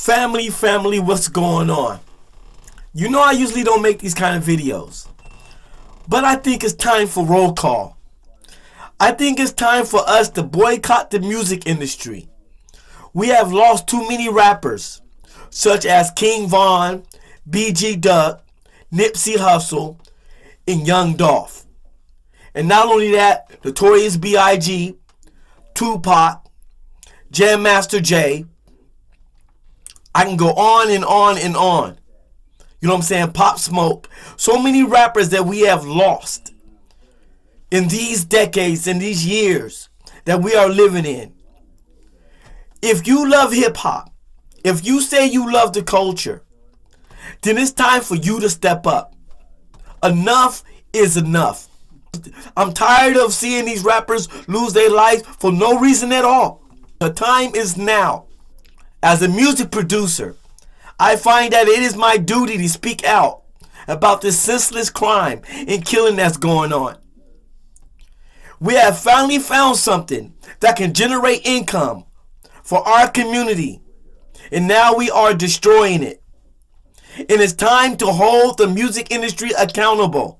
Family, what's going on? You know I usually don't make these kind of videos, but I think it's time for roll call. I think it's time for us to boycott the music industry. We have lost too many rappers, such as King Von, BG Duck, Nipsey Hussle, and Young Dolph. And not only that, Notorious B.I.G., Tupac, Jam Master Jay. I can go on and on and on. You know what I'm saying? Pop Smoke. So many rappers that we have lost in these decades, in these years that we are living in. If you love hip hop, if you say you love the culture, then it's time for you to step up. Enough is enough. I'm tired of seeing these rappers lose their lives for no reason at all. The time is now. As a music producer, I find that it is my duty to speak out about this senseless crime and killing that's going on. We have finally found something that can generate income for our community, and now we are destroying it. And it's time to hold the music industry accountable.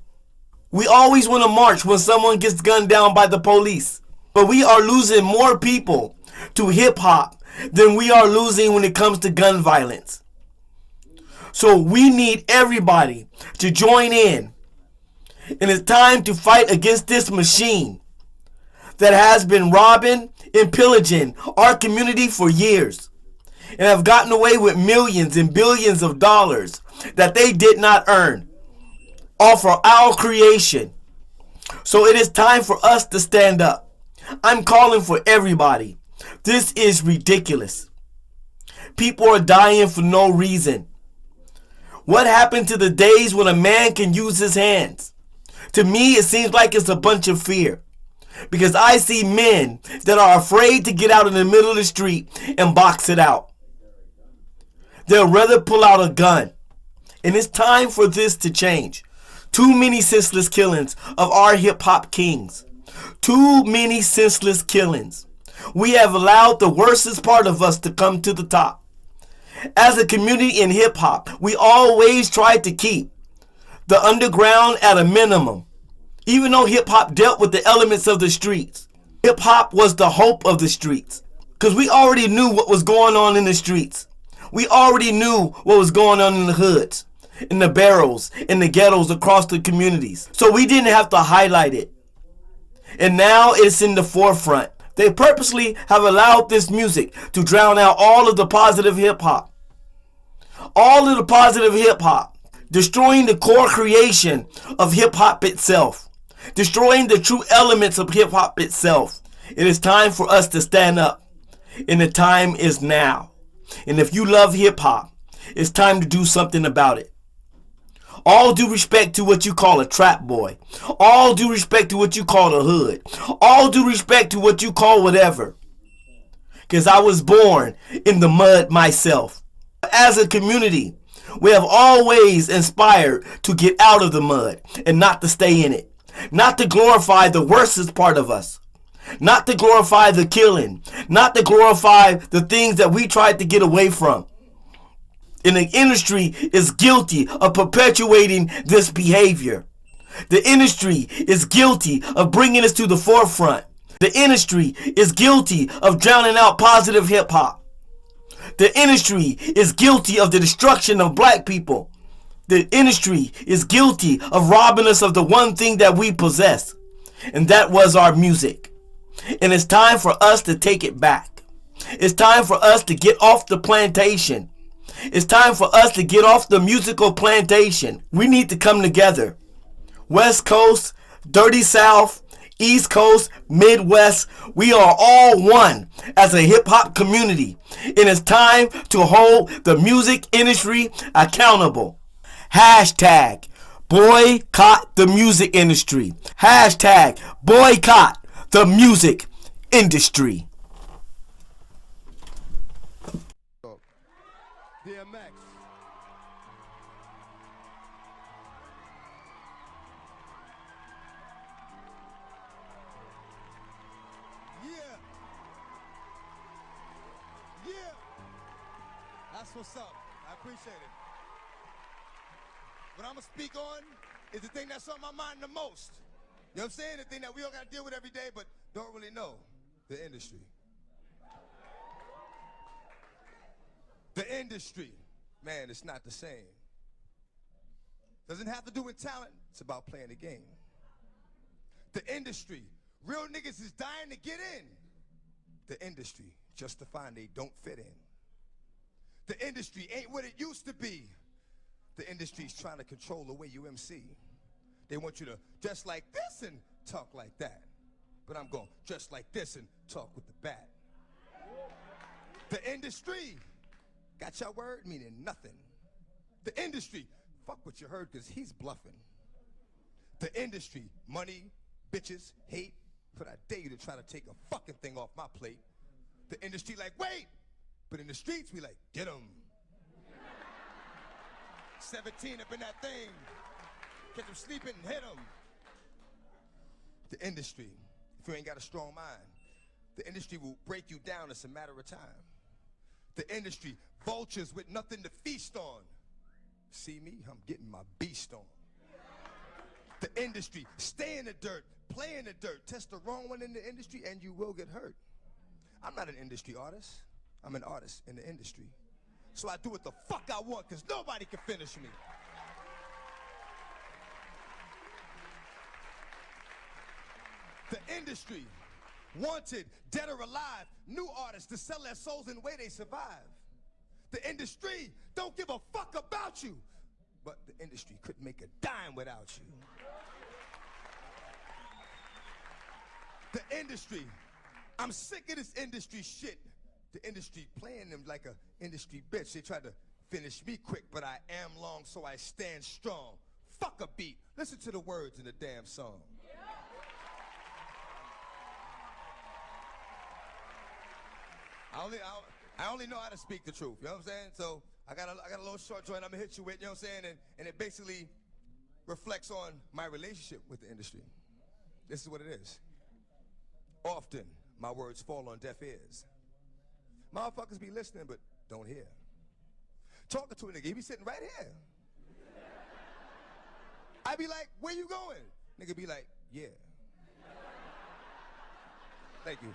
We always want to march when someone gets gunned down by the police, but we are losing more people to hip hop than we are losing when it comes to gun violence. So we need everybody to join in. And it's time to fight against this machine that has been robbing and pillaging our community for years and have gotten away with millions and billions of dollars that they did not earn off of our creation. So it is time for us to stand up. I'm calling for everybody. This is ridiculous. People are dying for no reason. What happened to the days when a man can use his hands? To me, it seems like it's a bunch of fear. Because I see men that are afraid to get out in the middle of the street and box it out. They'll rather pull out a gun. And it's time for this to change. Too many senseless killings of our hip-hop kings. Too many senseless killings. We have allowed the worstest part of us to come to the top. As a community in hip-hop, we always tried to keep the underground at a minimum. Even though hip-hop dealt with the elements of the streets, hip-hop was the hope of the streets. Because we already knew what was going on in the streets. We already knew what was going on in the hoods, in the barrels, in the ghettos across the communities. So we didn't have to highlight it. And now it's in the forefront. They purposely have allowed this music to drown out all of the positive hip-hop. All of the positive hip-hop. Destroying the core creation of hip-hop itself. Destroying the true elements of hip-hop itself. It is time for us to stand up. And the time is now. And if you love hip-hop, it's time to do something about it. All due respect to what you call a trap boy. All due respect to what you call a hood. All due respect to what you call whatever. Because I was born in the mud myself. As a community, we have always inspired to get out of the mud and not to stay in it. Not to glorify the worstest part of us. Not to glorify the killing. Not to glorify the things that we tried to get away from. And the industry is guilty of perpetuating this behavior. The industry is guilty of bringing us to the forefront. The industry is guilty of drowning out positive hip hop. The industry is guilty of the destruction of black people. The industry is guilty of robbing us of the one thing that we possess. And that was our music. And it's time for us to take it back. It's time for us to get off the plantation. It's time for us to get off the musical plantation. We need to come together. West Coast, Dirty South, East Coast, Midwest. We are all one as a hip-hop community. And it's time to hold the music industry accountable. Hashtag boycott the music industry. Hashtag boycott the music industry. DMX. Yeah. Yeah. That's what's up. I appreciate it. What I'm gonna speak on is the thing that's on my mind the most. You know what I'm saying? The thing that we all gotta deal with every day, but don't really know. The industry. The industry. Man, it's not the same. Doesn't have to do with talent. It's about playing the game. The industry. Real niggas is dying to get in. The industry. Just to find they don't fit in. The industry ain't what it used to be. The industry's trying to control the way you MC. They want you to dress like this and talk like that. But I'm going dress like this and talk with the bat. The industry got your word meaning nothing. The industry, fuck what you heard because he's bluffing. The industry, money, bitches, hate, but I dare you to try to take a fucking thing off my plate. The industry like, wait! But in the streets, we like, get 'em. 17 up in that thing. Catch them sleeping and hit them. The industry, if you ain't got a strong mind, the industry will break you down. It's a matter of time. The industry, vultures with nothing to feast on. See me? I'm getting my beast on. The industry, stay in the dirt, play in the dirt. Test the wrong one in the industry and you will get hurt. I'm not an industry artist. I'm an artist in the industry. So I do what the fuck I want because nobody can finish me. The industry, wanted, dead or alive, new artists to sell their souls in the way they survive. The industry don't give a fuck about you, but the industry couldn't make a dime without you. The industry, I'm sick of this industry shit. The industry playing them like a industry bitch. They tried to finish me quick, but I am long, so I stand strong. Fuck a beat. Listen to the words in the damn song. I only know how to speak the truth, you know what I'm saying? So I got a little short joint I'm gonna hit you with, you know what I'm saying? And it basically reflects on my relationship with the industry. This is what it is. Often, my words fall on deaf ears. Motherfuckers be listening, but don't hear. Talking to a nigga, he be sitting right here. I be like, where you going? Nigga be like, yeah. Thank you.